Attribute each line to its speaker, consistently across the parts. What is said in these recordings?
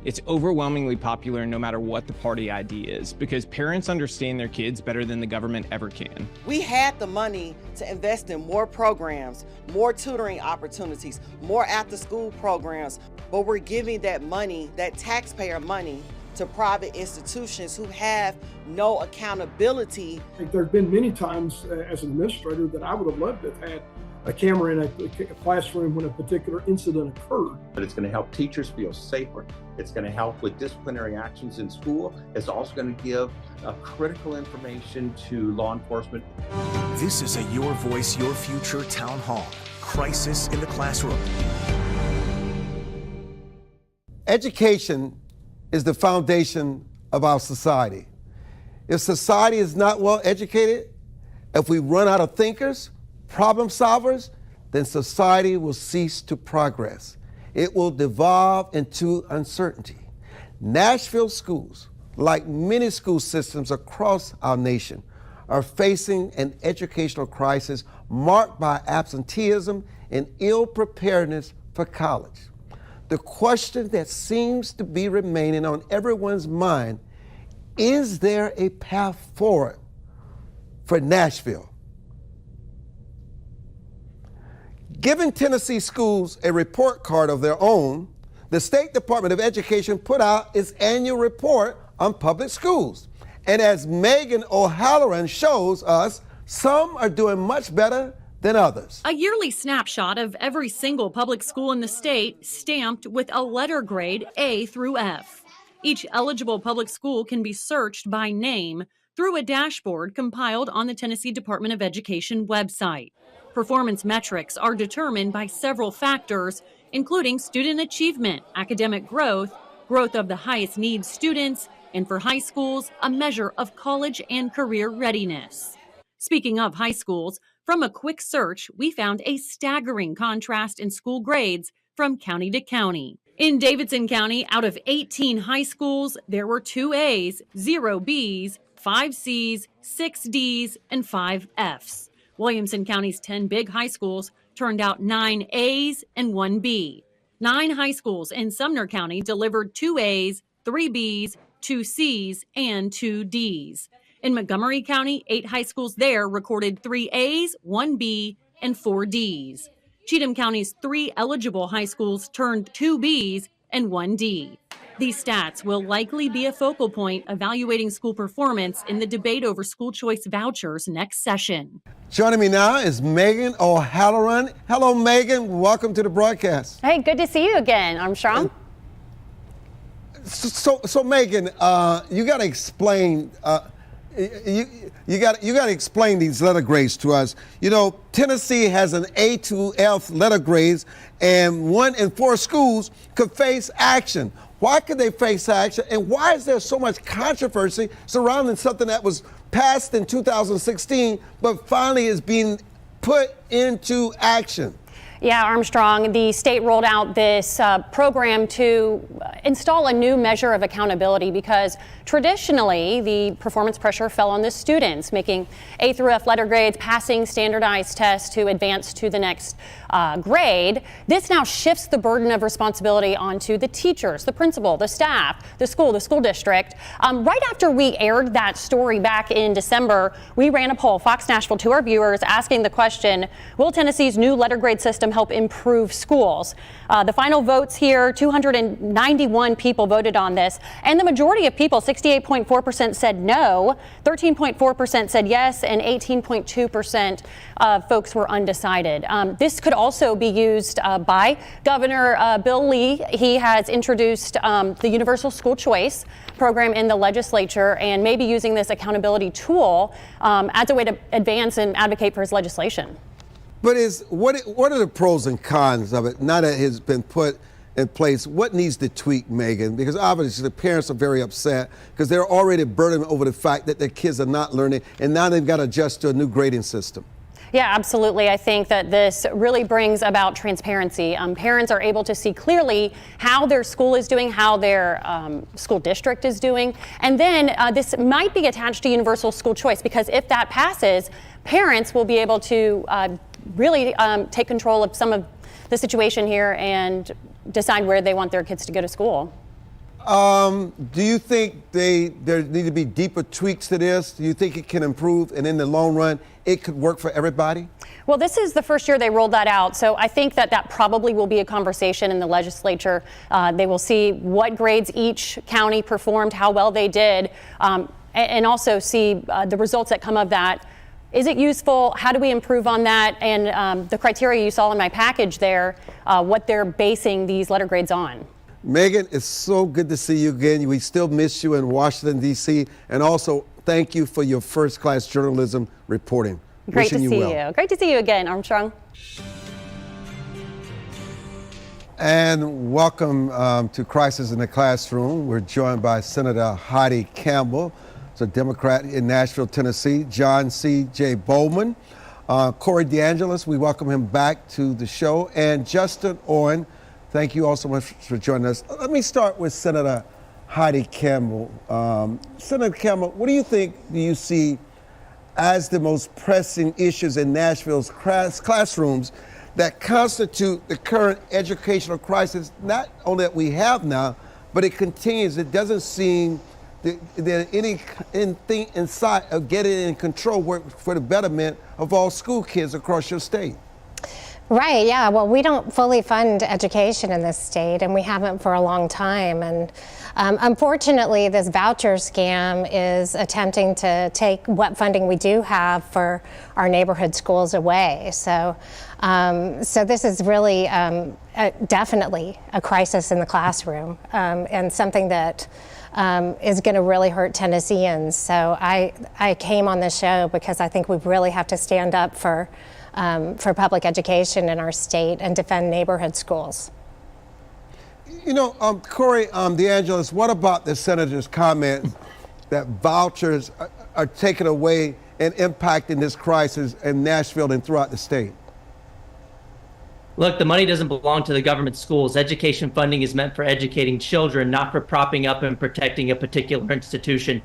Speaker 1: It's overwhelmingly popular no matter what the party ID is, because parents understand their kids better than the government ever can.
Speaker 2: We had the money to invest in more programs, more tutoring opportunities, more after-school programs, but we're giving that money, that taxpayer money, to private institutions who have no accountability.
Speaker 3: There have been many times as an administrator that I would have loved to have had a camera in a classroom when a particular incident occurred.
Speaker 4: But it's going to help teachers feel safer. It's going to help with disciplinary actions in school. It's also going to give critical information to law enforcement.
Speaker 5: This is a Your Voice, Your Future Town Hall. Crisis in the classroom.
Speaker 6: Education is the foundation of our society. If society is not well educated, if we run out of thinkers, problem solvers, then society will cease to progress. It will devolve into uncertainty. Nashville schools, like many school systems across our nation, are facing an educational crisis marked by absenteeism and ill preparedness for college. The question that seems to be remaining on everyone's mind, is there a path forward for Nashville? Giving Tennessee schools a report card of their own, the State Department of Education put out its annual report on public schools. And as Megan O'Halloran shows us, some are doing much better than others.
Speaker 7: A yearly snapshot of every single public school in the state stamped with a letter grade A through F. Each eligible public school can be searched by name through a dashboard compiled on the Tennessee Department of Education website. Performance metrics are determined by several factors, including student achievement, academic growth, growth of the highest needs students, and for high schools, a measure of college and career readiness. Speaking of high schools, from a quick search, we found a staggering contrast in school grades from county to county. In Davidson County, out of 18 high schools, there were 2 A's, 0 B's, 5 C's, 6 D's, and 5 F's. Williamson County's 10 big high schools turned out 9 A's and 1 B. 9 high schools in Sumner County delivered 2 A's, 3 B's, 2 C's, and 2 D's. In Montgomery County, 8 high schools there recorded 3 A's, 1 B, and 4 D's. Cheatham County's 3 eligible high schools turned 2 B's and 1 D. These stats will likely be a focal point evaluating school performance in the debate over school choice vouchers next session.
Speaker 6: Joining me now is Megan O'Halloran. Hello, Megan. Welcome to the broadcast.
Speaker 8: Hey, good to see you again, Armstrong.
Speaker 6: So Megan, you got to explain. You got to explain these letter grades to us. You know, Tennessee has an A to F letter grades, and 1 in 4 schools could face action. Why could they face action, and why is there so much controversy surrounding something that was passed in 2016 but finally is being put into action?
Speaker 8: Yeah, Armstrong, the state rolled out this program to install a new measure of accountability because traditionally the performance pressure fell on the students, making A through F letter grades, passing standardized tests to advance to the next grade. This now shifts the burden of responsibility onto the teachers, the principal, the staff, the school district. Right after we aired that story back in December, we ran a poll, Fox Nashville, to our viewers asking the question, will Tennessee's new letter grade system help improve schools? The final votes here, 291 people voted on this, and the majority of people, 68.4% said no, 13.4% said yes, and 18.2% of folks were undecided. This could also be used by Governor Bill Lee. He has introduced the Universal School Choice program in the legislature and may be using this accountability tool as a way to advance and advocate for his legislation.
Speaker 6: But what are the pros and cons of it now that it has been put in place? What needs to tweak, Megan? Because obviously the parents are very upset because they're already burdened over the fact that their kids are not learning, and now they've got to adjust to a new grading system.
Speaker 8: Yeah, absolutely. I think that this really brings about transparency. Parents are able to see clearly how their school is doing, how their school district is doing. And then this might be attached to Universal School Choice, because if that passes, parents will be able to really take control of some of the situation here and decide where they want their kids to go to school.
Speaker 6: Do you think there need to be deeper tweaks to this? Do you think it can improve, and in the long run, it could work for everybody?
Speaker 8: Well, this is the first year they rolled that out, so I think that probably will be a conversation in the legislature. They will see what grades each county performed, how well they did, and also see the results that come of that. Is it useful? How do we improve on that? And the criteria you saw in my package there, what they're basing these letter grades on.
Speaker 6: Megan, it's so good to see you again. We still miss you in Washington, D.C. And also, thank you for your first-class journalism reporting.
Speaker 8: Great to see
Speaker 6: you.
Speaker 8: Great to see you again, Armstrong.
Speaker 6: And welcome to Crisis in the Classroom. We're joined by Senator Heidi Campbell, who's a Democrat in Nashville, Tennessee, John C.J. Bowman, Corey DeAngelis, we welcome him back to the show, and Justin Owen. Thank you all so much for joining us. Let me start with Senator Heidi Campbell. Senator Campbell, what do you see as the most pressing issues in Nashville's classrooms that constitute the current educational crisis, not only that we have now, but it continues? It doesn't seem that anything in sight of getting in control for the betterment of all school kids across your state.
Speaker 9: Right, yeah. Well, we don't fully fund education in this state, and we haven't for a long time. And unfortunately, this voucher scam is attempting to take what funding we do have for our neighborhood schools away. So this is really definitely a crisis in the classroom, and something that is going to really hurt Tennesseans. So I came on this show because I think we really have to stand up for public education in our state and defend neighborhood schools.
Speaker 6: You know, Corey DeAngelis, what about the senator's comment that vouchers are taken away and impacting this crisis in Nashville and throughout the state?
Speaker 10: Look, the money doesn't belong to the government schools. Education funding is meant for educating children, not for propping up and protecting a particular institution.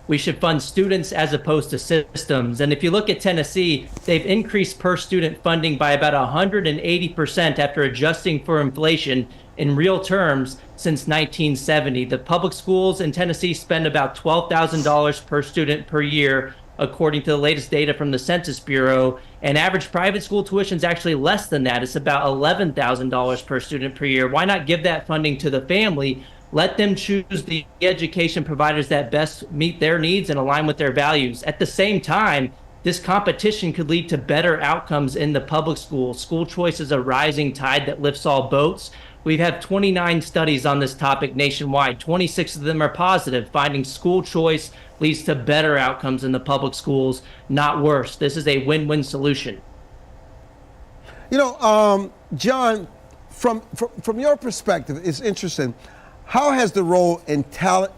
Speaker 10: We should fund students as opposed to systems. And if you look at Tennessee, they've increased per student funding by about 180% after adjusting for inflation in real terms since 1970. The public schools in Tennessee spend about $12,000 per student per year, according to the latest data from the Census Bureau. And average private school tuition is actually less than that. It's about $11,000 per student per year. Why not give that funding to the family? Let them choose the education providers that best meet their needs and align with their values. At the same time, this competition could lead to better outcomes in the public schools. School choice is a rising tide that lifts all boats. We've had 29 studies on this topic nationwide. 26 of them are positive, finding school choice leads to better outcomes in the public schools, not worse. This is a win-win solution.
Speaker 6: You know, John, from your perspective, it's interesting. How has the role and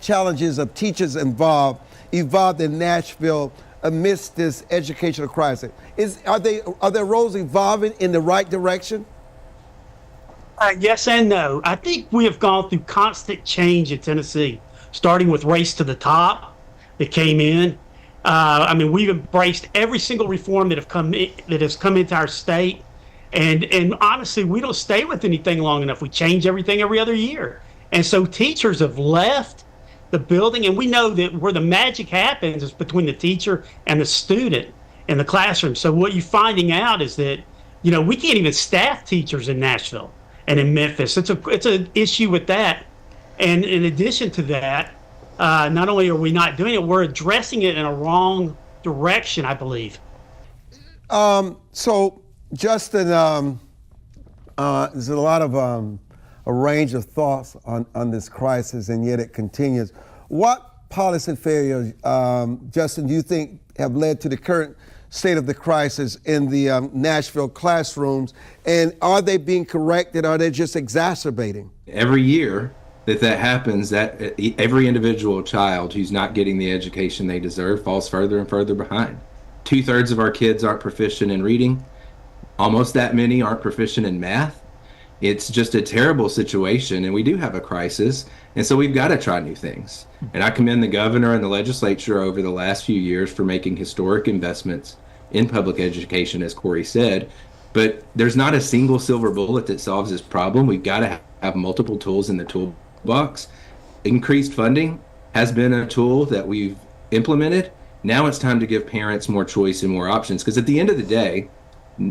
Speaker 6: challenges of teachers evolved in Nashville amidst this educational crisis? Are their roles evolving in the right direction?
Speaker 11: Yes and no. I think we have gone through constant change in Tennessee, starting with Race to the Top that came in. I mean, we've embraced every single reform that has come into our state, and honestly, we don't stay with anything long enough. We change everything every other year. And so teachers have left the building, and we know that where the magic happens is between the teacher and the student in the classroom. So what you're finding out is that, you know, we can't even staff teachers in Nashville and in Memphis. It's an issue with that. And in addition to that, not only are we not doing it, we're addressing it in a wrong direction, I believe.
Speaker 6: So, Justin, there's a lot of a range of thoughts on this crisis, and yet it continues. What policy failures, Justin, do you think have led to the current state of the crisis in the Nashville classrooms, and are they being corrected, or are they just exacerbating?
Speaker 12: Every year that happens, that every individual child who's not getting the education they deserve falls further and further behind. 2/3 of our kids aren't proficient in reading. Almost that many aren't proficient in math. It's just a terrible situation, and we do have a crisis, and so we've got to try new things. And I commend the governor and the legislature over the last few years for making historic investments in public education, as Corey said, but there's not a single silver bullet that solves this problem. We've got to have multiple tools in the toolbox. increased funding has been a tool that we've implemented. Now it's time to give parents more choice and more options, because at the end of the day,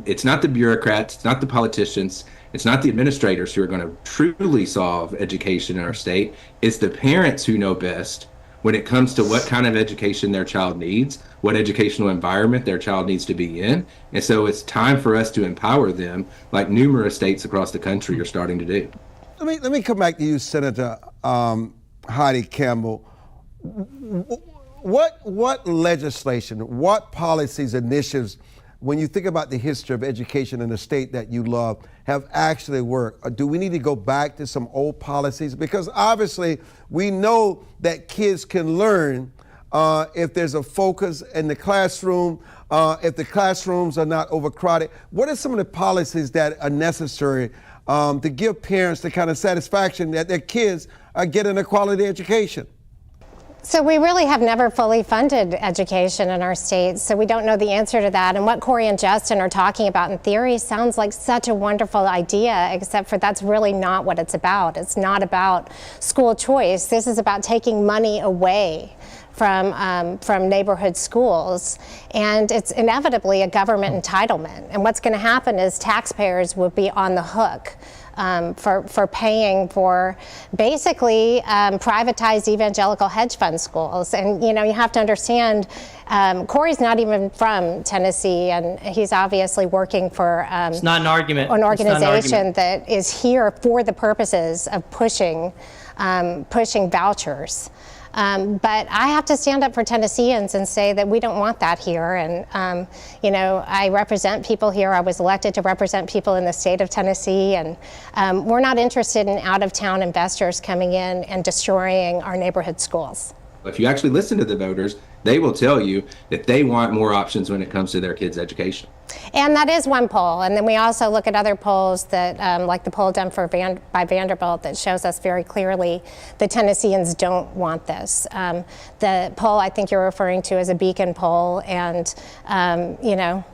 Speaker 12: it's not the bureaucrats, it's not the politicians, it's not the administrators who are going to truly solve education in our state. It's the parents who know best when it comes to what kind of education their child needs, what educational environment their child needs to be in. And so it's time for us to empower them, like numerous states across the country are starting to do.
Speaker 6: Let me come back to you, Senator Heidi Campbell. What legislation, what policies, initiatives, when you think about the history of education in the state that you love, have actually worked? Or do we need to go back to some old policies? Because obviously we know that kids can learn if there's a focus in the classroom, if the classrooms are not overcrowded. What are some of the policies that are necessary to give parents the kind of satisfaction that their kids are getting a quality education?
Speaker 9: So we really have never fully funded education in our state, so we don't know the answer to that. And what Corey and Justin are talking about in theory sounds like such a wonderful idea, except for that's really not what it's about. It's not about school choice. This is about taking money away from neighborhood schools, and it's inevitably a government entitlement. And what's going to happen is taxpayers will be on the hook for paying for basically privatized evangelical hedge fund schools. And you know, you have to understand, Corey's not even from Tennessee, and he's obviously working for
Speaker 10: it's not an argument.
Speaker 9: An organization that is here for the purposes of pushing vouchers. But I have to stand up for Tennesseans and say that we don't want that here. And, you know, I represent people here. I was elected to represent people in the state of Tennessee. And we're not interested in out-of-town investors coming in and destroying our neighborhood schools.
Speaker 12: If you actually listen to the voters, they will tell you that they want more options when it comes to their kids' education.
Speaker 9: And that is one poll. And then we also look at other polls that, like the poll done by Vanderbilt, that shows us very clearly the Tennesseans don't want this. The poll I think you're referring to is a Beacon poll, and you know,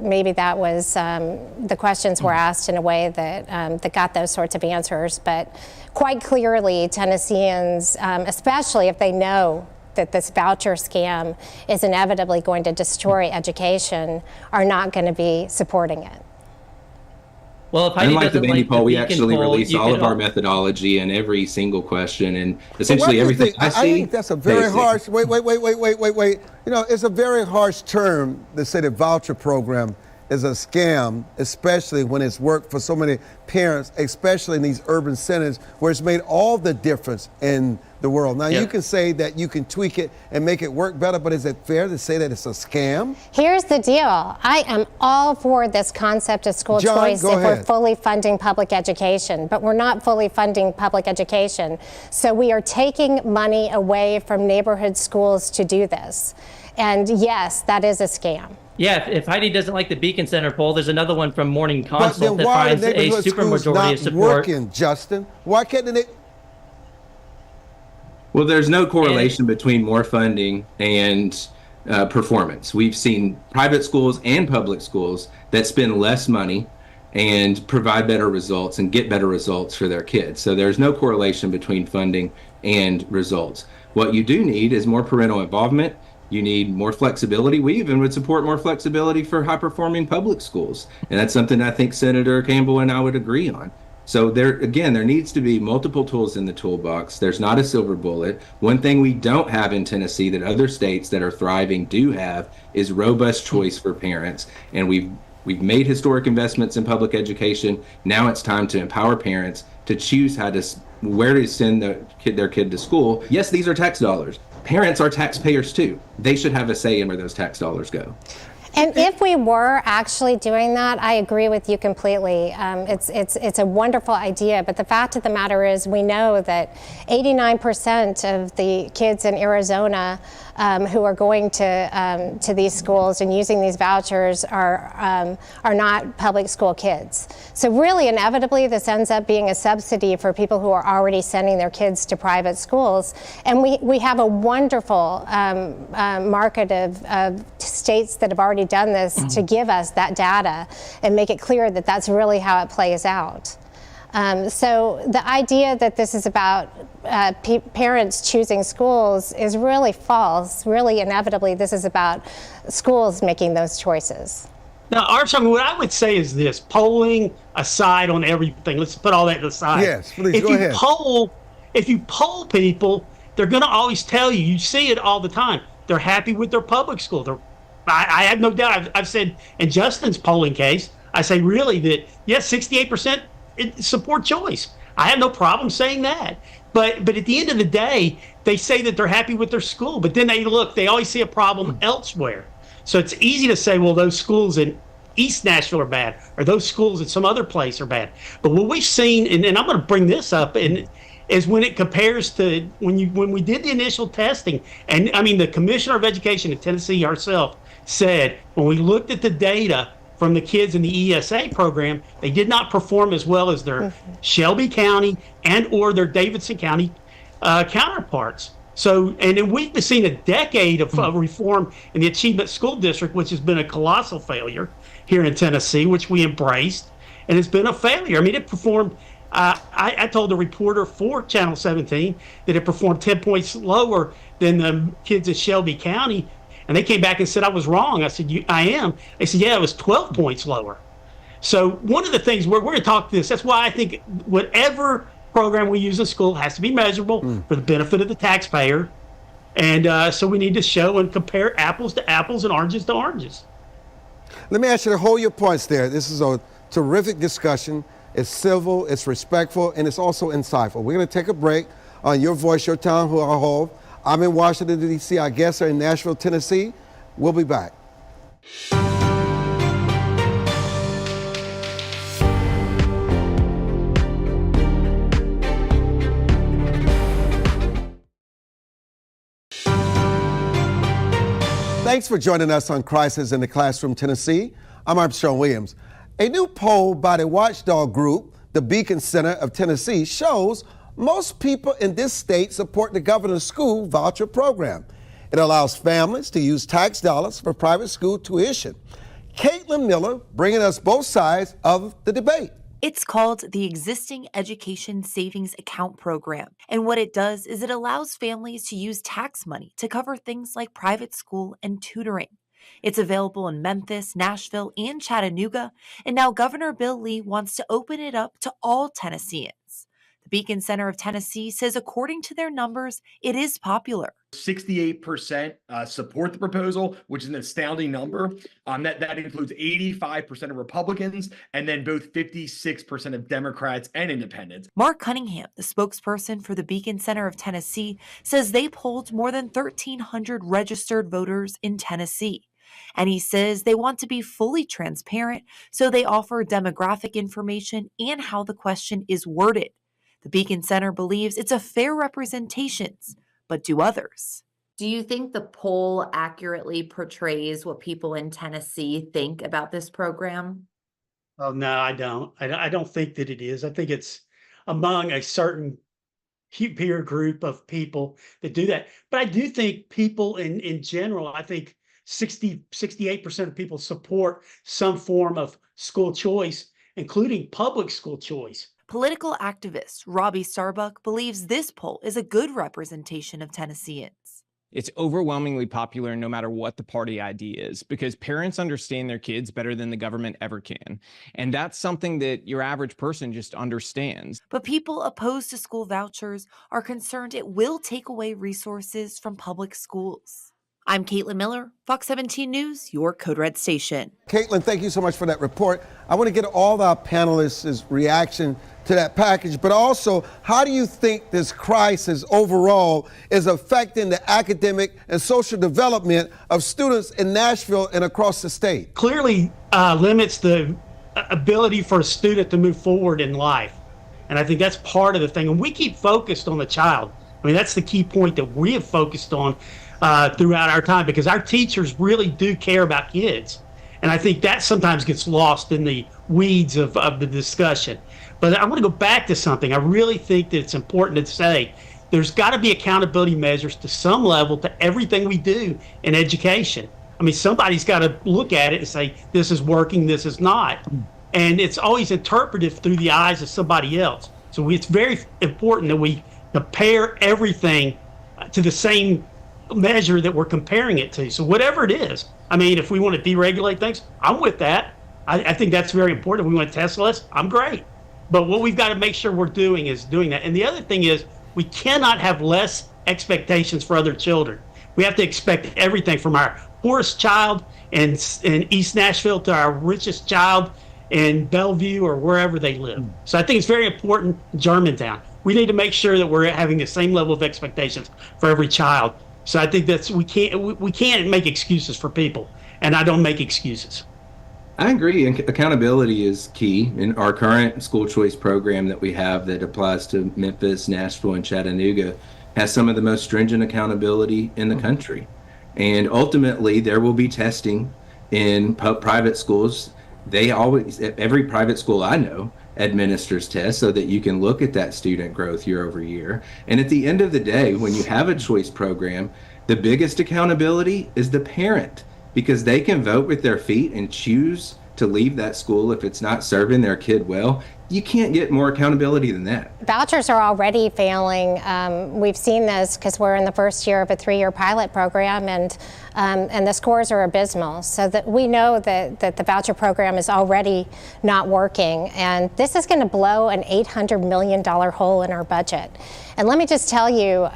Speaker 9: maybe that was the questions were asked in a way that that got those sorts of answers. But quite clearly, Tennesseans, especially if they know that this voucher scam is inevitably going to destroy education, are not going to be supporting it.
Speaker 10: Well, if Heidi
Speaker 12: unlike the Vandy poll, we actually
Speaker 10: poll,
Speaker 12: release all of our methodology and every single question, and essentially everything I see.
Speaker 6: I think that's a very harsh. Wait. You know, it's a very harsh term to say the voucher program is a scam, especially when it's worked for so many parents, especially in these urban centers where it's made all the difference in the world. Now, you can say that you can tweak it and make it work better, but is it fair to say that it's a scam?
Speaker 9: Here's the deal. I am all for this concept of school choice if we're fully funding public education, but we're not fully funding public education. So we are taking money away from neighborhood schools to do this. And yes, that is a scam.
Speaker 10: Yeah, if Heidi doesn't like the Beacon Center poll, there's another one from Morning Consult that finds a supermajority of support.
Speaker 6: Working, Justin? Why can't they?
Speaker 12: Well, there's no correlation between more funding and performance. We've seen private schools and public schools that spend less money and provide better results and get better results for their kids. So there's no correlation between funding and results. What you do need is more parental involvement. You need more flexibility. We even would support more flexibility for high-performing public schools. And that's something I think Senator Campbell and I would agree on. So there needs to be multiple tools in the toolbox. There's not a silver bullet. One thing we don't have in Tennessee that other states that are thriving do have is robust choice for parents. And we've made historic investments in public education. Now it's time to empower parents to choose where to send their kid to school. Yes, these are tax dollars. Parents are taxpayers too. They should have a say in where those tax dollars go.
Speaker 9: And if we were actually doing that, I agree with you completely. It's a wonderful idea, but the fact of the matter is we know that 89% of the kids in Arizona who are going to these schools and using these vouchers are not public school kids. So really, inevitably, this ends up being a subsidy for people who are already sending their kids to private schools. And we have a wonderful market of states that have already done this to give us that data and make it clear that that's really how it plays out. So the idea that this is about parents choosing schools is really false. Really, inevitably, this is about schools making those choices.
Speaker 11: Now, Armstrong, what I would say is this, polling aside on everything, let's put all that aside.
Speaker 6: Yes, please, go ahead.
Speaker 11: If you poll people, they're going to always tell you, you see it all the time, they're happy with their public school. I have no doubt, I've said in Justin's polling case, I say really that, yes, 68% support choice. I have no problem saying that. But at the end of the day, they say that they're happy with their school, but then they always see a problem elsewhere. So it's easy to say, well, those schools in East Nashville are bad, or those schools in some other place are bad. But what we've seen, and I'm going to bring this up, is when it compares to when we did the initial testing, and I mean the Commissioner of Education in Tennessee herself said when we looked at the data from the kids in the ESA program, they did not perform as well as their Shelby County and or their Davidson County counterparts. So, and then we've seen a decade of reform in the Achievement School District, which has been a colossal failure here in Tennessee, which we embraced, and it's been a failure. I mean, it performed, I told the reporter for Channel 17 that it performed 10 points lower than the kids in Shelby County, and they came back and said I was wrong. I said, I am. They said, yeah, it was 12 points lower. So one of the things, we're going to talk this, that's why I think whatever program we use in school has to be measurable for the benefit of the taxpayer. And so we need to show and compare apples to apples and oranges to oranges.
Speaker 6: Let me ask you to hold your points there. This is a terrific discussion. It's civil, it's respectful, and it's also insightful. We're going to take a break on Your Voice, Your Town Hall. I'm in Washington, D.C. Our guests are in Nashville, Tennessee. We'll be back. Thanks for joining us on Crisis in the Classroom, Tennessee. I'm Armstrong Williams. A new poll by the watchdog group, the Beacon Center of Tennessee, shows most people in this state support the governor's school voucher program. It allows families to use tax dollars for private school tuition. Caitlin Miller bringing us both sides of the debate.
Speaker 13: It's called the Existing Education Savings Account Program. And what it does is it allows families to use tax money to cover things like private school and tutoring. It's available in Memphis, Nashville, and Chattanooga. And now Governor Bill Lee wants to open it up to all Tennesseans. The Beacon Center of Tennessee says, according to their numbers, it is popular.
Speaker 14: 68% support the proposal, which is an astounding number. That includes 85% of Republicans and then both 56% of Democrats and independents.
Speaker 13: Mark Cunningham, the spokesperson for the Beacon Center of Tennessee, says they polled more than 1,300 registered voters in Tennessee. And he says they want to be fully transparent, so they offer demographic information and how the question is worded. The Beacon Center believes it's a fair representation, but do others?
Speaker 15: Do you think the poll accurately portrays what people in Tennessee think about this program?
Speaker 11: Oh, no, I don't. I don't think that it is. I think it's among a certain peer group of people that do that. But I do think people in general, I think 68% of people support some form of school choice, including public school choice.
Speaker 13: Political activist Robbie Starbuck believes this poll is a good representation of Tennesseans.
Speaker 1: It's overwhelmingly popular no matter what the party ID is, because parents understand their kids better than the government ever can. And that's something that your average person just understands.
Speaker 13: But people opposed to school vouchers are concerned it will take away resources from public schools. I'm Caitlin Miller, Fox 17 News, your Code Red station.
Speaker 6: Caitlin, thank you so much for that report. I want to get all our panelists' reaction to that package, but also, how do you think this crisis overall is affecting the academic and social development of students in Nashville and across the state?
Speaker 11: Clearly limits the ability for a student to move forward in life. And I think that's part of the thing. And we keep focused on the child. I mean, that's the key point that we have focused on throughout our time, because our teachers really do care about kids. And I think that sometimes gets lost in the weeds of the discussion. But I want to go back to something. I really think that it's important to say there's got to be accountability measures to some level to everything we do in education. I mean, somebody's got to look at it and say, this is working, this is not. and it's always interpretive through the eyes of somebody else. So it's very important that we compare everything to the same measure that we're comparing it to. So whatever it is, I mean, if we want to deregulate things, I'm with that. I think that's very important. If we want to test less, I'm great. But what we've got to make sure we're doing is doing that. And the other thing is, we cannot have less expectations for other children. We have to expect everything from our poorest child in East Nashville to our richest child in Bellevue or wherever they live. So I think it's very important in Germantown. We need to make sure that we're having the same level of expectations for every child. So I think that's we can't make excuses for people, and I don't make excuses.
Speaker 12: I agree. Accountability is key. In our current school choice program that we have that applies to Memphis, Nashville, and Chattanooga has some of the most stringent accountability in the country. And ultimately, there will be testing in private schools. Every private school I know administers tests so that you can look at that student growth year over year. And at the end of the day, when you have a choice program, the biggest accountability is the parent, because they can vote with their feet and choose to leave that school if it's not serving their kid well. You can't get more accountability than that.
Speaker 9: Vouchers are already failing. We've seen this because we're in the first year of a 3-year pilot program, and the scores are abysmal. So that we know that the voucher program is already not working, and this is going to blow an $800 million hole in our budget. And let me just tell you,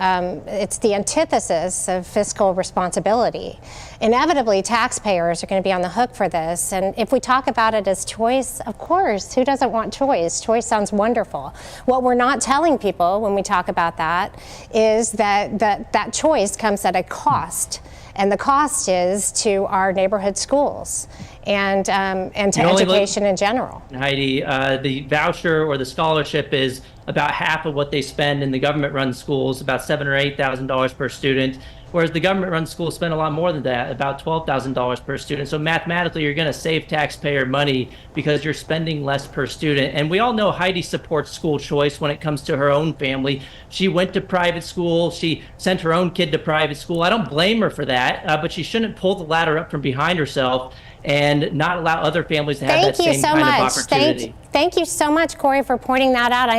Speaker 9: it's the antithesis of fiscal responsibility. Inevitably, taxpayers are going to be on the hook for this. And if we talk about it as choice, of course, who doesn't want choice? Choice sounds wonderful. What we're not telling people when we talk about that is that choice comes at a cost. And the cost is to our neighborhood schools and to education in general.
Speaker 10: Heidi, the voucher or the scholarship is about half of what they spend in the government-run schools, about $7,000 or $8,000 per student, whereas the government-run schools spend a lot more than that, about $12,000 per student. So mathematically, you're going to save taxpayer money because you're spending less per student. And we all know Heidi supports school choice when it comes to her own family. She went to private school. She sent her own kid to private school. I don't blame her for that, but she shouldn't pull the ladder up from behind herself and not allow other families to have that same kind of opportunity.
Speaker 9: Thank you so much, Corey, for pointing that out.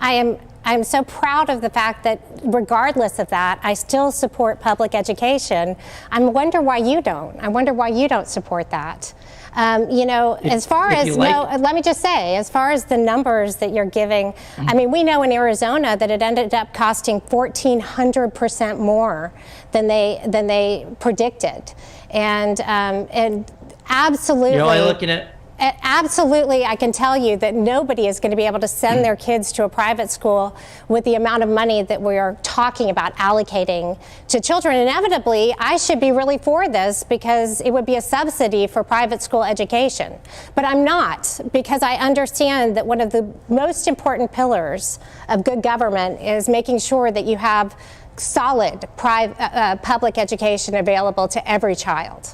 Speaker 9: I am so proud of the fact that regardless of that, I still support public education. I wonder why you don't. I wonder why you don't support that. As far as let me just say, as far as the numbers that you're giving, I mean, we know in Arizona that it ended up costing 1,400% more than they predicted, and absolutely.
Speaker 10: You're only looking at.
Speaker 9: Absolutely, I can tell you that nobody is going to be able to send their kids to a private school with the amount of money that we are talking about allocating to children. Inevitably, I should be really for this because it would be a subsidy for private school education. But I'm not, because I understand that one of the most important pillars of good government is making sure that you have solid public education available to every child.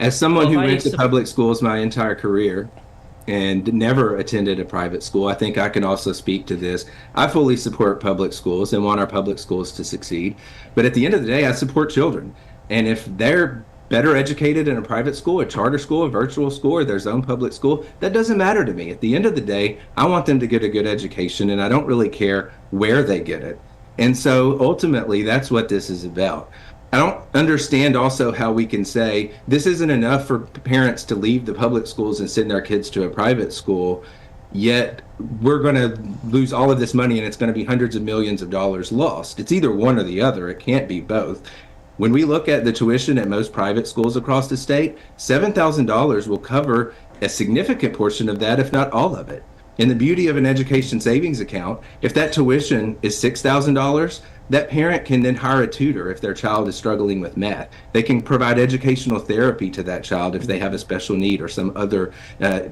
Speaker 12: As someone who went to public schools my entire career and never attended a private school, I think I can also speak to this. I fully support public schools and want our public schools to succeed. But at the end of the day, I support children. And if they're better educated in a private school, a charter school, a virtual school, or their own public school, that doesn't matter to me. At the end of the day, I want them to get a good education, and I don't really care where they get it. And so ultimately, that's what this is about. I don't understand also how we can say this isn't enough for parents to leave the public schools and send their kids to a private school, yet we're going to lose all of this money and it's going to be hundreds of millions of dollars lost. It's either one or the other. It can't be both. When we look at the tuition at most private schools across the state, $7,000 will cover a significant portion of that, if not all of it. And the beauty of an education savings account, if that tuition is $6,000, that parent can then hire a tutor if their child is struggling with math. They can provide educational therapy to that child if they have a special need or some other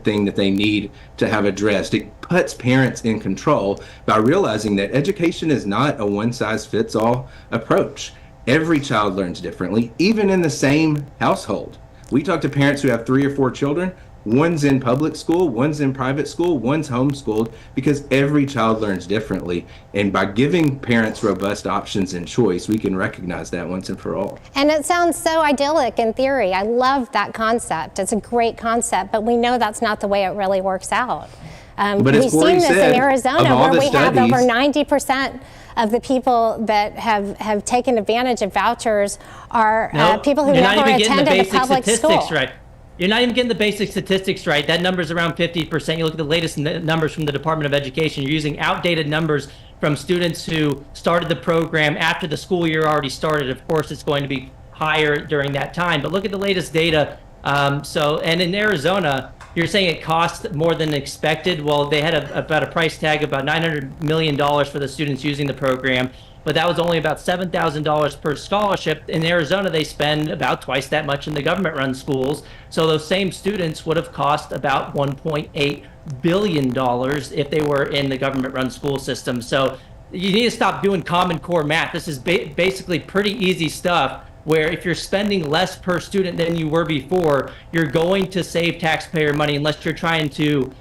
Speaker 12: thing that they need to have addressed. It puts parents in control by realizing that education is not a one-size-fits-all approach. Every child learns differently, even in the same household. We talk to parents who have 3 or 4 children. One's in public school, one's in private school, one's homeschooled, because every child learns differently. And by giving parents robust options and choice, we can recognize that once and for all.
Speaker 9: And it sounds so idyllic in theory. I love that concept. It's a great concept, but we know that's not the way it really works out. We've seen this in Arizona, where we have over 90% of the people that have taken advantage of vouchers are people who never attended a public school.
Speaker 10: Right. You're not even getting the basic statistics right. That number's around 50%. You look at the latest numbers from the Department of Education. You're using outdated numbers from students who started the program after the school year already started. Of course, it's going to be higher during that time. But look at the latest data. And in Arizona, you're saying it costs more than expected. Well, they had about a price tag of about $900 million for the students using the program, but that was only about $7,000 per scholarship. In Arizona, they spend about twice that much in the government-run schools. So those same students would have cost about $1.8 billion if they were in the government-run school system. So you need to stop doing Common Core math. This is basically pretty easy stuff, where if you're spending less per student than you were before, you're going to save taxpayer money, unless you're trying to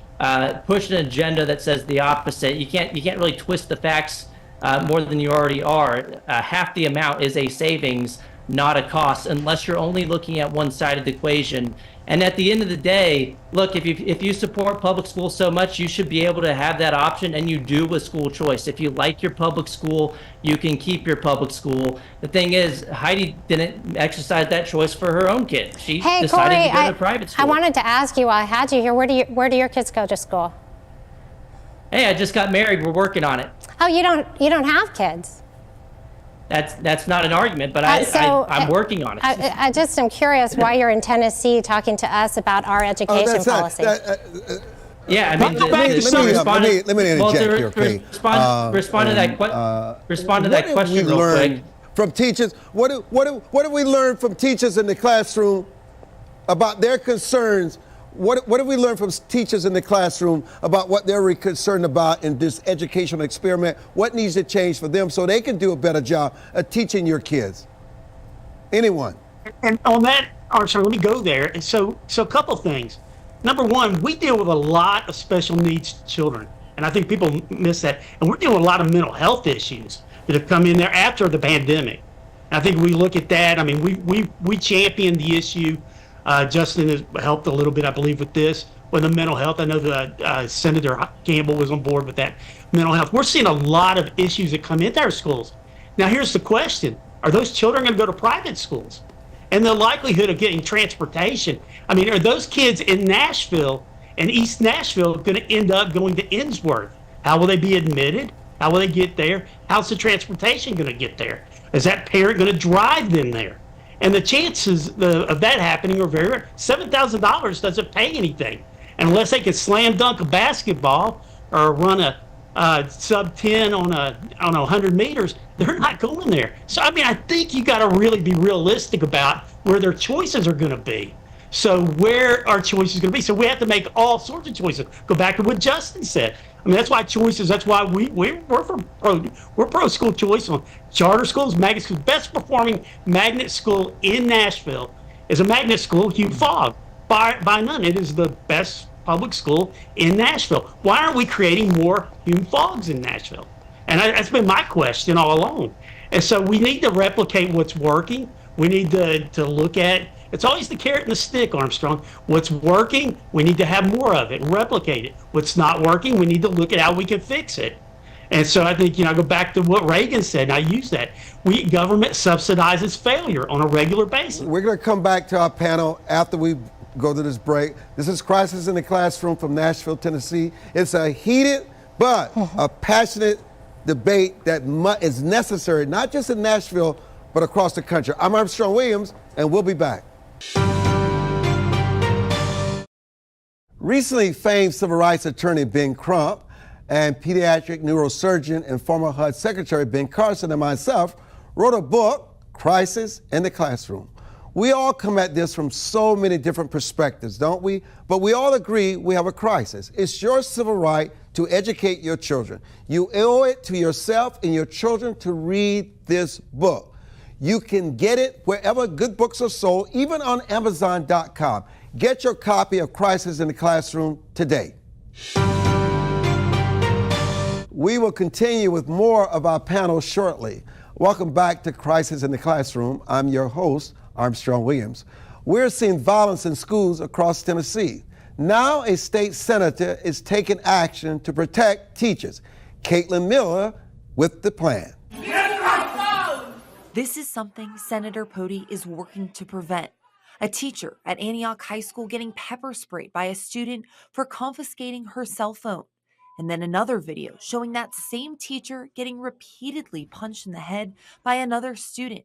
Speaker 10: push an agenda that says the opposite. You can't really twist the facts more than you already are. Half the amount is a savings, not a cost, unless you're only looking at one side of the equation. And at the end of the day, look, if you support public school so much, you should be able to have that option, and you do with school choice. If you like your public school, you can keep your public school. The thing is, Heidi didn't exercise that choice for her own kid. She decided
Speaker 9: Corey,
Speaker 10: to go to private school.
Speaker 9: I wanted to ask you while I had you here, where do your kids go to school?
Speaker 10: Hey, I just got married. We're working on it.
Speaker 9: Oh, you don't have kids?
Speaker 10: That's not an argument, but I'm working on it.
Speaker 9: I just am curious why you're in Tennessee talking to us about our education policy.
Speaker 10: Yeah, I mean,
Speaker 6: let me interject here, okay?
Speaker 10: Respond to that question real quick.
Speaker 6: From teachers, what do we learn from teachers in the classroom about their concerns? What have we learned from teachers in the classroom about what they're concerned about in this educational experiment? What needs to change for them so they can do a better job of teaching your kids? Anyone?
Speaker 11: And on that, Armstrong, let me go there. So a couple things. Number one, we deal with a lot of special needs children, and I think people miss that. And we're dealing with a lot of mental health issues that have come in there after the pandemic. And I think we look at that. I mean, we championed the issue. Justin has helped a little bit, I believe, with this, with the mental health. I know that Senator Campbell was on board with that mental health. We're seeing a lot of issues that come into our schools. Now, here's the question. Are those children going to go to private schools? And the likelihood of getting transportation, I mean, are those kids in Nashville and East Nashville going to end up going to Innsworth? How will they be admitted? How will they get there? How's the transportation going to get there? Is that parent going to drive them there? And the chances of that happening are very rare. $7,000 doesn't pay anything. And unless they can slam dunk a basketball or run a sub 10 on 100 meters, they're not going there. So, I mean, I think you got to really be realistic about where their choices are going to be. So where our choices going to be? So we have to make all sorts of choices. Go back to what Justin said. I mean, that's why choices. That's why we're pro school choice on charter schools, magnet schools. Best performing magnet school in Nashville is a magnet school, Hugh Fogg, by none. It is the best public school in Nashville. Why aren't we creating more Hugh Foggs in Nashville? And that's been my question all along. And so we need to replicate what's working. We need to look at. It's always the carrot and the stick, Armstrong. What's working, we need to have more of it and replicate it. What's not working, we need to look at how we can fix it. And so I think, I go back to what Reagan said, and I use that. Government subsidizes failure on a regular basis.
Speaker 6: We're going to come back to our panel after we go to this break. This is Crisis in the Classroom from Nashville, Tennessee. It's a heated but a passionate debate that is necessary, not just in Nashville, but across the country. I'm Armstrong Williams, and we'll be back. Recently, famed civil rights attorney Ben Crump and pediatric neurosurgeon and former HUD Secretary Ben Carson and myself wrote a book, Crisis in the Classroom. We all come at this from so many different perspectives, don't we? But we all agree we have a crisis. It's your civil right to educate your children. You owe it to yourself and your children to read this book. You can get it wherever good books are sold, even on Amazon.com. Get your copy of Crisis in the Classroom today. We will continue with more of our panel shortly. Welcome back to Crisis in the Classroom. I'm your host, Armstrong Williams. We're seeing violence in schools across Tennessee. Now a state senator is taking action to protect teachers. Caitlin Miller with the plan.
Speaker 13: This is something Senator Pody is working to prevent. A teacher at Antioch High School getting pepper sprayed by a student for confiscating her cell phone. And then another video showing that same teacher getting repeatedly punched in the head by another student.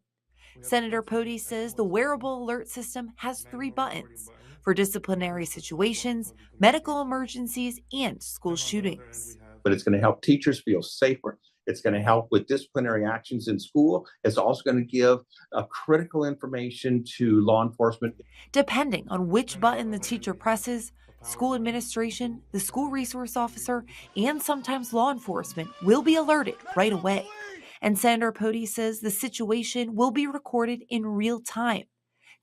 Speaker 13: Senator Pody says the wearable alert system has 3 buttons for disciplinary situations, medical emergencies, and school shootings.
Speaker 4: But it's going to help teachers feel safer. It's going to help with disciplinary actions in school. It's also going to give critical information to law enforcement.
Speaker 13: Depending on which button the teacher presses, school administration, the school resource officer, and sometimes law enforcement will be alerted right away. And Senator Pody says the situation will be recorded in real time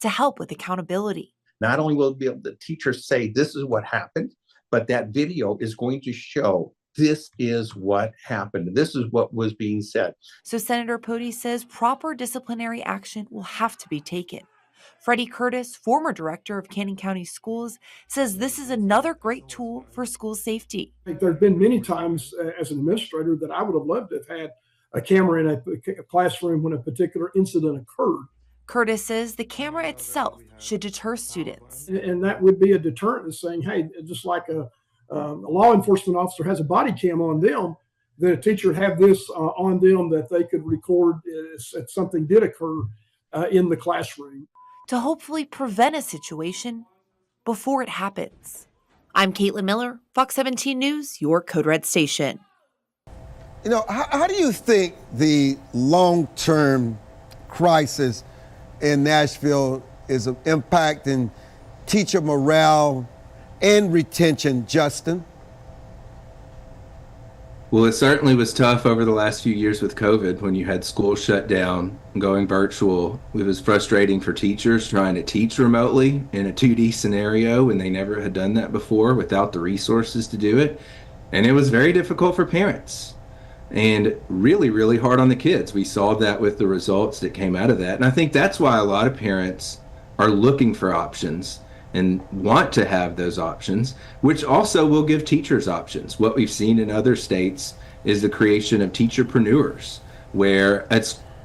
Speaker 13: to help with accountability.
Speaker 4: Not only will the teachers say this is what happened, but that video is going to show this is what happened. This is what was being said.
Speaker 13: So Senator Pody says proper disciplinary action will have to be taken. Freddie Curtis, former director of Cannon County Schools, says this is another great tool for school safety.
Speaker 3: There have been many times as an administrator that I would have loved to have had a camera in a classroom when a particular incident occurred.
Speaker 13: Curtis says the camera itself should deter students.
Speaker 3: And that would be a deterrent in saying, hey, just like a law enforcement officer has a body cam on them, that a teacher would have this on them that they could record if something did occur in the classroom.
Speaker 13: To hopefully prevent a situation before it happens. I'm Caitlin Miller, Fox 17 News, your Code Red station.
Speaker 6: You know, how do you think the long-term crisis in Nashville is impacting teacher morale and retention, Justin?
Speaker 12: Well, it certainly was tough over the last few years with COVID when you had schools shut down, going virtual. It was frustrating for teachers trying to teach remotely in a 2D scenario when they never had done that before without the resources to do it. And it was very difficult for parents and really, really hard on the kids. We saw that with the results that came out of that. And I think that's why a lot of parents are looking for options and want to have those options, which also will give teachers options. What we've seen in other states is the creation of teacherpreneurs, where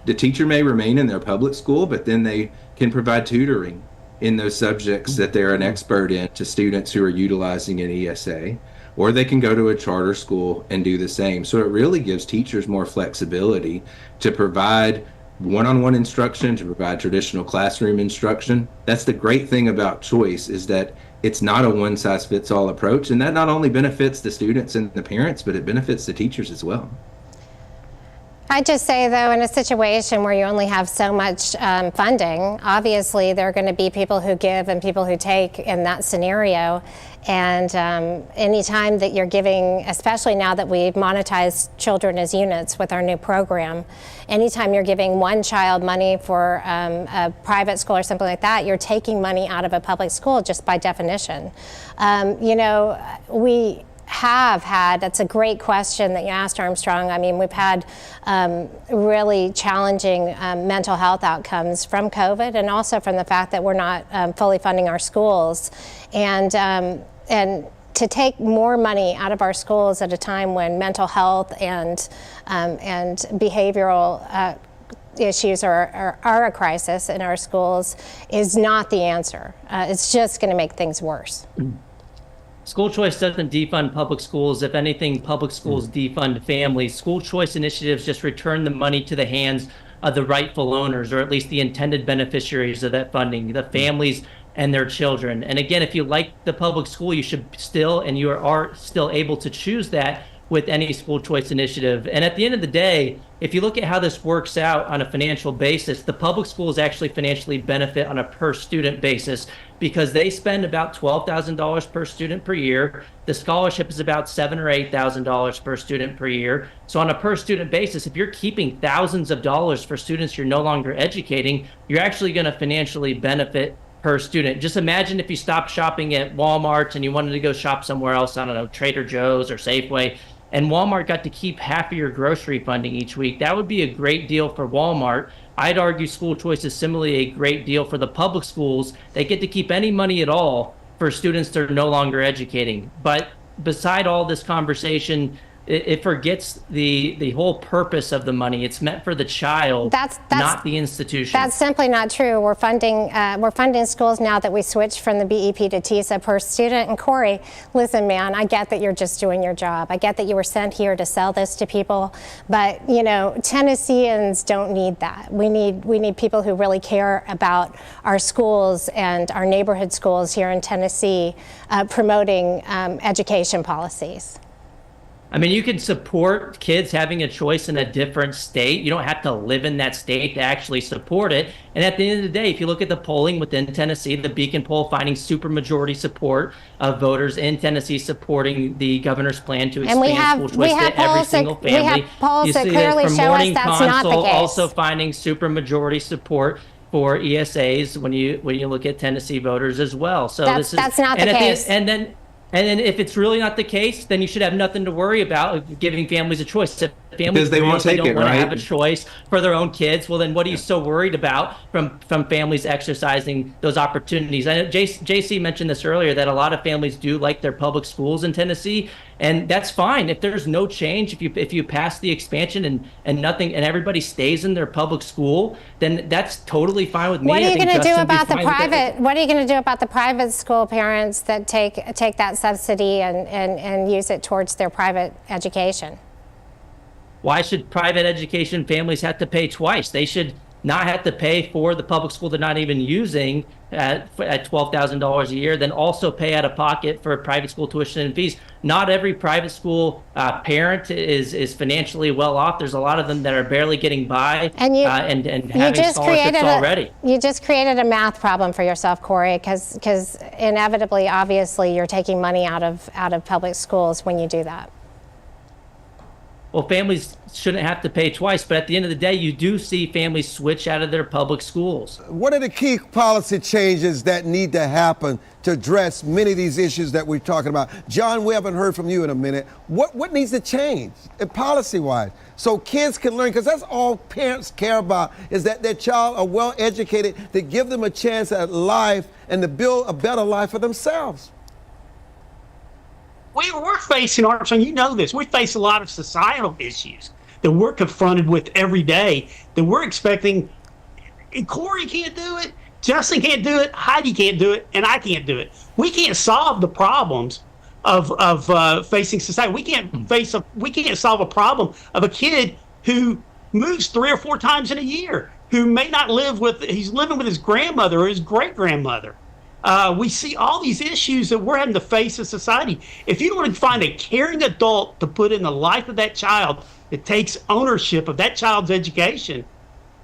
Speaker 12: the teacher may remain in their public school, but then they can provide tutoring in those subjects that they're an expert in to students who are utilizing an ESA, or they can go to a charter school and do the same. So it really gives teachers more flexibility to provide one-on-one instruction, to provide traditional classroom instruction. That's the great thing about choice, is that it's not a one-size-fits-all approach, and that not only benefits the students and the parents, but it benefits the teachers as well.
Speaker 9: I'd just say, though, in a situation where you only have so much funding, obviously there are going to be people who give and people who take in that scenario. And anytime that you're giving, especially now that we've monetized children as units with our new program, anytime you're giving one child money for a private school or something like that, you're taking money out of a public school just by definition. You know, we have had, that's a great question that you asked, Armstrong. I mean, we've had really challenging mental health outcomes from COVID, and also from the fact that we're not fully funding our schools. And to take more money out of our schools at a time when mental health and behavioral issues are a crisis in our schools is not the answer. It's just going to make things worse.
Speaker 10: School choice doesn't defund public schools. If anything, public schools defund families. School choice initiatives just return the money to the hands of the rightful owners, or at least the intended beneficiaries of that funding, the families and their children. And again, if you like the public school, you should still, and you are still able to choose that with any school choice initiative. And at the end of the day, if you look at how this works out on a financial basis, the public schools actually financially benefit on a per student basis, because they spend about $12,000 per student per year. The scholarship is about $7,000 or $8,000 per student per year. So on a per student basis, if you're keeping thousands of dollars for students you're no longer educating, you're actually going to financially benefit per student. Just imagine if you stopped shopping at Walmart and you wanted to go shop somewhere else, I don't know, Trader Joe's or Safeway, and Walmart got to keep half of your grocery funding each week. That would be a great deal for Walmart. I'd argue school choice is similarly a great deal for the public schools. They get to keep any money at all for students they're no longer educating. But beside all this conversation, it forgets the whole purpose of the money. It's meant for the child, not the institution.
Speaker 9: That's simply not true. We're funding schools now that we switched from the BEP to TISA per student. And Corey, listen, man, I get that you're just doing your job. I get that you were sent here to sell this to people, but you know, Tennesseans don't need that. We need people who really care about our schools and our neighborhood schools here in Tennessee, promoting education policies.
Speaker 10: I mean, you can support kids having a choice in a different state. You don't have to live in that state to actually support it. And at the end of the day, if you look at the polling within Tennessee, the Beacon poll finding supermajority support of voters in Tennessee supporting the governor's plan to expand school choice to every single family.
Speaker 9: We have polls that clearly show us that's not the case.
Speaker 10: Also finding supermajority support for ESAs when you look at Tennessee voters as well. So
Speaker 9: that's not the case.
Speaker 10: And then if it's really not the case, then you should have nothing to worry about giving families a choice. If families
Speaker 12: they won't take
Speaker 10: don't
Speaker 12: it,
Speaker 10: want
Speaker 12: right?
Speaker 10: to have a choice for their own kids, well, then what are you so worried about from families exercising those opportunities? I know JC mentioned this earlier, that a lot of families do like their public schools in Tennessee, and that's fine. If there's no change, if you pass the expansion and nothing, and everybody stays in their public school, then that's totally fine with me.
Speaker 9: What are you going to do about the private? What are you going to do about the private school parents that take that subsidy and use it towards their private education?
Speaker 10: Why should private education families have to pay twice? They should not have to pay for the public school they're not even using at $12,000 a year, then also pay out of pocket for private school tuition and fees. Not every private school parent is financially well off. There's a lot of them that are barely getting by and having scholarships already.
Speaker 9: You just created a math problem for yourself, Corey, because inevitably, obviously, you're taking money out of public schools when you do that.
Speaker 10: Well, families shouldn't have to pay twice, but at the end of the day, you do see families switch out of their public schools.
Speaker 6: What are the key policy changes that need to happen to address many of these issues that we're talking about? John, we haven't heard from you in a minute. What needs to change policy-wise so kids can learn? Because that's all parents care about, is that their child are well educated, to give them a chance at life and to build a better life for themselves.
Speaker 11: We're facing, Armstrong, you know this, we face a lot of societal issues that we're confronted with every day that we're expecting. And Corey can't do it, Justin can't do it, Heidi can't do it, and I can't do it. We can't solve the problems of facing society. We can't solve a problem of a kid who moves 3 or 4 times in a year, who may not he's living with his grandmother or his great-grandmother. We see all these issues that we're having to face as society. If you don't want to find a caring adult to put in the life of that child that takes ownership of that child's education,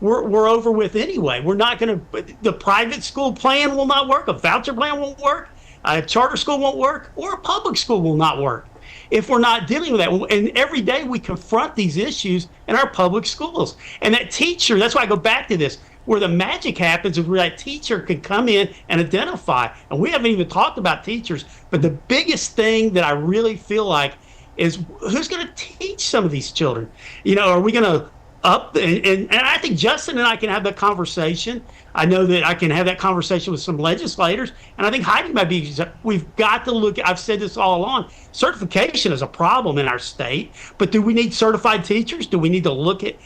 Speaker 11: we're over with anyway. We're not going to, the private school plan will not work, a voucher plan won't work, a charter school won't work, or a public school will not work if we're not dealing with that. And every day we confront these issues in our public schools. And that teacher, that's why I go back to this, where the magic happens is where that teacher can come in and identify. And we haven't even talked about teachers, but the biggest thing that I really feel like is who's going to teach some of these children? You know, are we going to up? And I think Justin and I can have that conversation. I know that I can have that conversation with some legislators. And I think Heidi might be, we've got to look, I've said this all along, certification is a problem in our state, but do we need certified teachers? Do we need to look at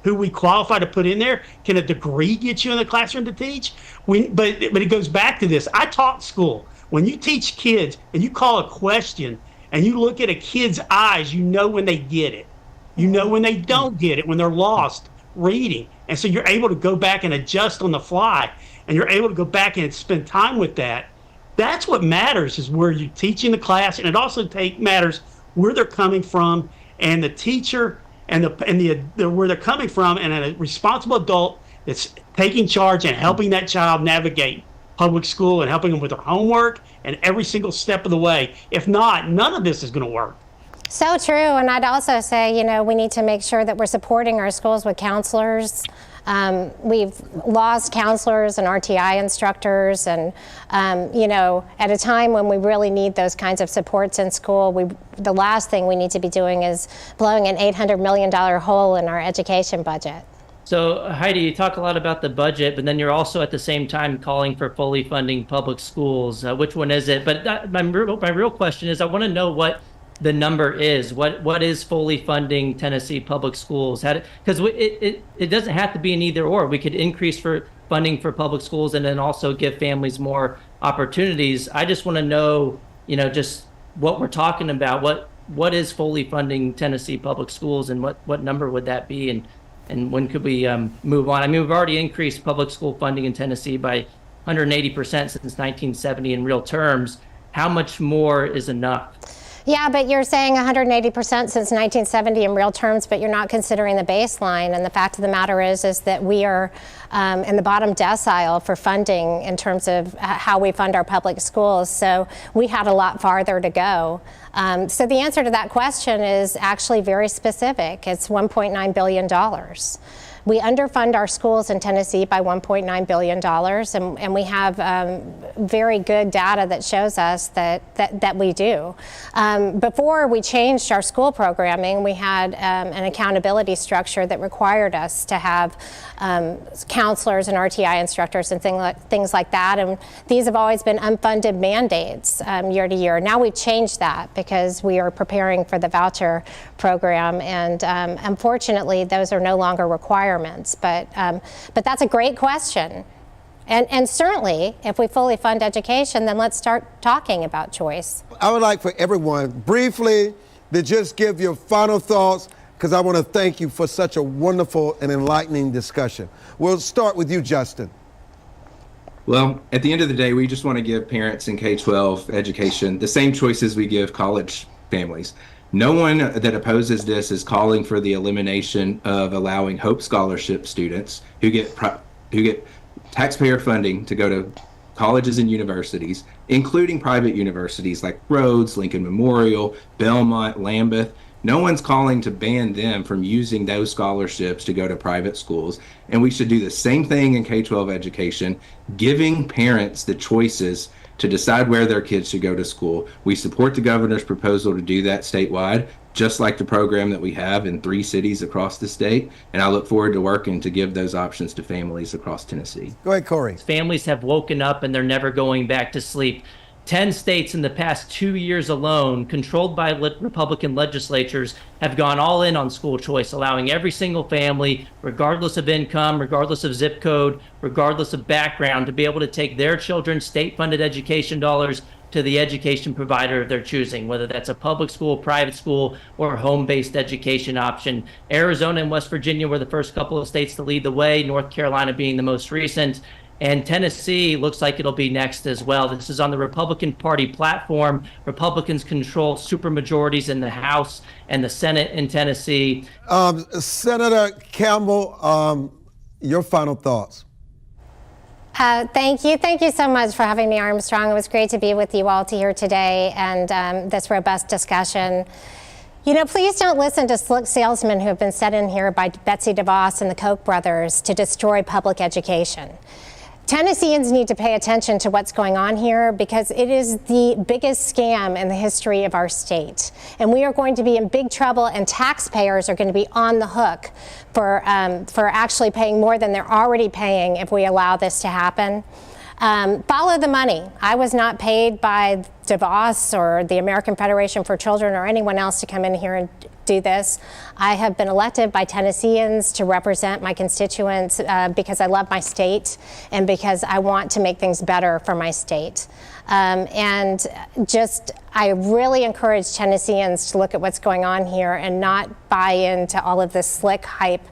Speaker 11: who we qualify to put in there? Can a degree get you in the classroom to teach? But it goes back to this. I taught school. When you teach kids and you call a question and you look at a kid's eyes, you know when they get it. You know when they don't get it, when they're lost reading. And so you're able to go back and adjust on the fly, and you're able to go back and spend time with that. That's what matters, is where you're teaching the class, and it also matters where they're coming from, and the teacher and where they're coming from, and a responsible adult that's taking charge and helping that child navigate public school and helping them with their homework and every single step of the way. If not, none of this is going to work.
Speaker 9: So true, and I'd also say, we need to make sure that we're supporting our schools with counselors. We've lost counselors and RTI instructors, and at a time when we really need those kinds of supports in school, the last thing we need to be doing is blowing an $800 million hole in our education budget.
Speaker 10: So Heidi, you talk a lot about the budget, but then you're also at the same time calling for fully funding public schools. Which one is it? But my real question is, I want to know what the number is. What is fully funding Tennessee public schools? Because it doesn't have to be an either or. We could increase for funding for public schools and then also give families more opportunities. I just want to know, just what we're talking about. What is fully funding Tennessee public schools, and what number would that be, and when could we move on? I mean, we've already increased public school funding in Tennessee by 180% since 1970 in real terms. How much more is enough?
Speaker 9: Yeah, but you're saying 180% since 1970 in real terms, but you're not considering the baseline. And the fact of the matter is that we are in the bottom decile for funding in terms of how we fund our public schools. So we had a lot farther to go. So the answer to that question is actually very specific. It's $1.9 billion. We underfund our schools in Tennessee by $1.9 billion, and we have very good data that shows us that we do. Before we changed our school programming, we had an accountability structure that required us to have counselors and RTI instructors and things like that, and these have always been unfunded mandates year to year. Now we've changed that because we are preparing for the voucher program, and unfortunately those are no longer required. But that's a great question. And certainly, if we fully fund education, then let's start talking about choice.
Speaker 6: I would like for everyone briefly to just give your final thoughts, because I want to thank you for such a wonderful and enlightening discussion. We'll start with you, Justin.
Speaker 12: Well, at the end of the day, we just want to give parents in K-12 education the same choices we give college families. No one that opposes this is calling for the elimination of allowing Hope Scholarship students who get taxpayer funding to go to colleges and universities, including private universities like Rhodes, Lincoln Memorial, Belmont, Lambeth. No one's calling to ban them from using those scholarships to go to private schools. And we should do the same thing in K-12 education, giving parents the choices to decide where their kids should go to school. We support the governor's proposal to do that statewide, just like the program that we have in 3 cities across the state. And I look forward to working to give those options to families across Tennessee.
Speaker 6: Go ahead, Corey.
Speaker 10: Families have woken up and they're never going back to sleep. 10 states in the past 2 years alone, controlled by Republican legislatures, have gone all in on school choice, allowing every single family, regardless of income, regardless of zip code, regardless of background, to be able to take their children's state-funded education dollars to the education provider of their choosing, whether that's a public school, private school, or home-based education option. Arizona and West Virginia were the first couple of states to lead the way, North Carolina being the most recent. And Tennessee looks like it'll be next as well. This is on the Republican Party platform. Republicans control supermajorities in the House and the Senate in Tennessee.
Speaker 6: Senator Campbell, your final thoughts.
Speaker 9: Thank you. Thank you so much for having me, Armstrong. It was great to be with you all here today and this robust discussion. Please don't listen to slick salesmen who have been set in here by Betsy DeVos and the Koch brothers to destroy public education. Tennesseans need to pay attention to what's going on here because it is the biggest scam in the history of our state. And we are going to be in big trouble, and taxpayers are going to be on the hook for actually paying more than they're already paying if we allow this to happen. Follow the money. I was not paid by DeVos or the American Federation for Children or anyone else to come in here and do this. I have been elected by Tennesseans to represent my constituents because I love my state and because I want to make things better for my state. I really encourage Tennesseans to look at what's going on here and not buy into all of this slick hype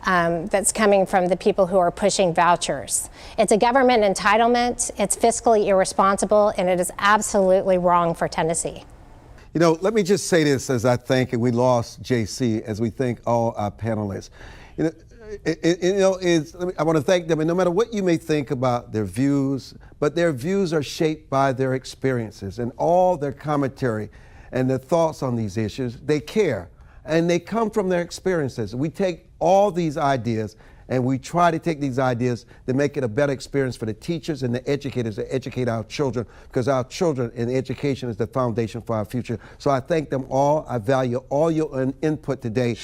Speaker 9: that's coming from the people who are pushing vouchers. It's a government entitlement, it's fiscally irresponsible, and it is absolutely wrong for Tennessee.
Speaker 6: Let me just say this as I thank, and we lost JC, as we thank all our panelists. I want to thank them, and no matter what you may think about their views, but their views are shaped by their experiences and all their commentary and their thoughts on these issues. They care, and they come from their experiences. We take all these ideas and we try to take these ideas to make it a better experience for the teachers and the educators to educate our children, because our children and education is the foundation for our future. So I thank them all. I value all your input today.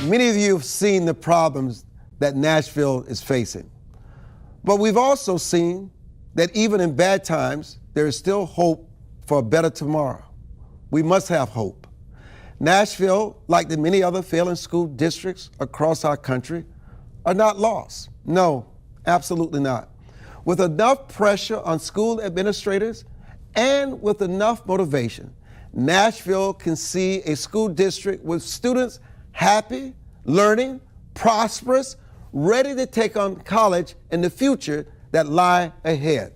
Speaker 6: Many of you have seen the problems that Nashville is facing. But we've also seen that even in bad times, there is still hope for a better tomorrow. We must have hope. Nashville, like the many other failing school districts across our country, are not lost. No, absolutely not. With enough pressure on school administrators and with enough motivation, Nashville can see a school district with students happy, learning, prosperous, ready to take on college in the future that lie ahead.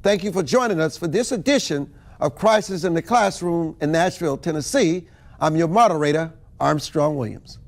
Speaker 6: Thank you for joining us for this edition of Crisis in the Classroom in Nashville, Tennessee. I'm your moderator, Armstrong Williams.